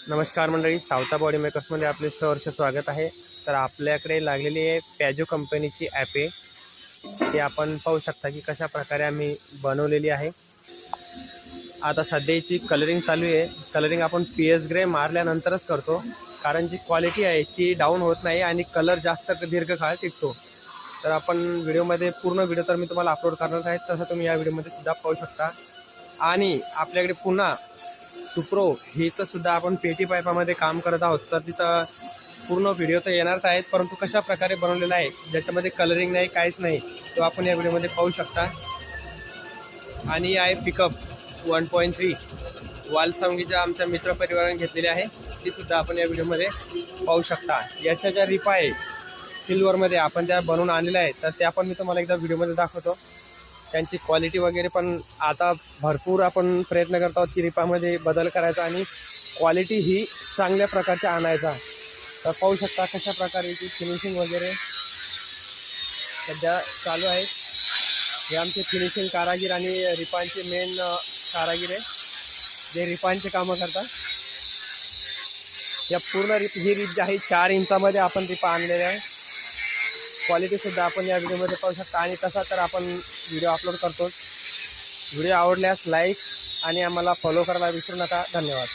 नमस्कार मंडळी, सावता बॉडी मेकर्समध्ये आपले सहर्ष स्वागत आहे। तर आपल्याकडे लागलेली आहे पॅजो कंपनीची ॲप आहे। ते आपण पाहू शकता की कशा प्रकारे आम्ही बनवलेली आहे। आता सध्याची कलरिंग चालू आहे। कलरिंग आपण PS ग्रे मारल्यानंतरच करतो, कारण जी क्वालिटी आहे ती डाऊन होत नाही आणि कलर जास्त दीर्घकाळ टिकतो। तर आपण व्हिडिओमध्ये पूर्ण व्हिडिओ तर मी तुम्हाला अपलोड करणार आहे, तसं तुम्ही या व्हिडिओमध्ये सुद्धा पाहू शकता। आणि आपल्याकडे पुन्हा सुप्रो हिचं सुद्धा आपण पेटी पाईपामध्ये काम करत आहोत। तर तिथं पूर्ण व्हिडिओ तर येणारच आहेत, परंतु कशा प्रकारे बनवलेला आहे ज्याच्यामध्ये कलरिंग नाही काहीच नाही, तो आपण या व्हिडिओमध्ये पाहू शकता। आणि आहे पिकअप 1.3 वालसावंगीच्या आमच्या मित्रपरिवाराने घेतलेली आहे, ती सुद्धा आपण या व्हिडिओमध्ये पाहू शकता। याच्या ज्या रिपा आहे सिल्वरमध्ये आपण त्या बनवून आणलेल्या आहेत, तर त्या पण मी तुम्हाला एकदा व्हिडिओमध्ये दाखवतो। त्यांची क्वालिटी वगैरे पण आता भरपूर आपण प्रयत्न करत आहोत की रिपामध्ये बदल करायचा आणि क्वालिटी ही चांगल्या प्रकारच्या आणायचा। तर पाहू शकता कशा प्रकारे ती फिनिशिंग वगैरे सध्या चालू आहे। हे आमचे फिनिशिंग कारागीर आणि रिपांचे मेन कारागीर आहे, जे रिपांचे कामं करतात। या पूर्ण ही रिप जी आहे 4 इंचामध्ये आपण रिपा आणलेल्या आहे। क्वालिटी सुद्धा आपण या व्हिडिओमध्ये पाहू शकता। आणि तसा तर आपण व्हिडिओ अपलोड करतो। व्हिडिओ आवडल्यास लाईक आणि आम्हाला फॉलो करायला विसरू नका। धन्यवाद।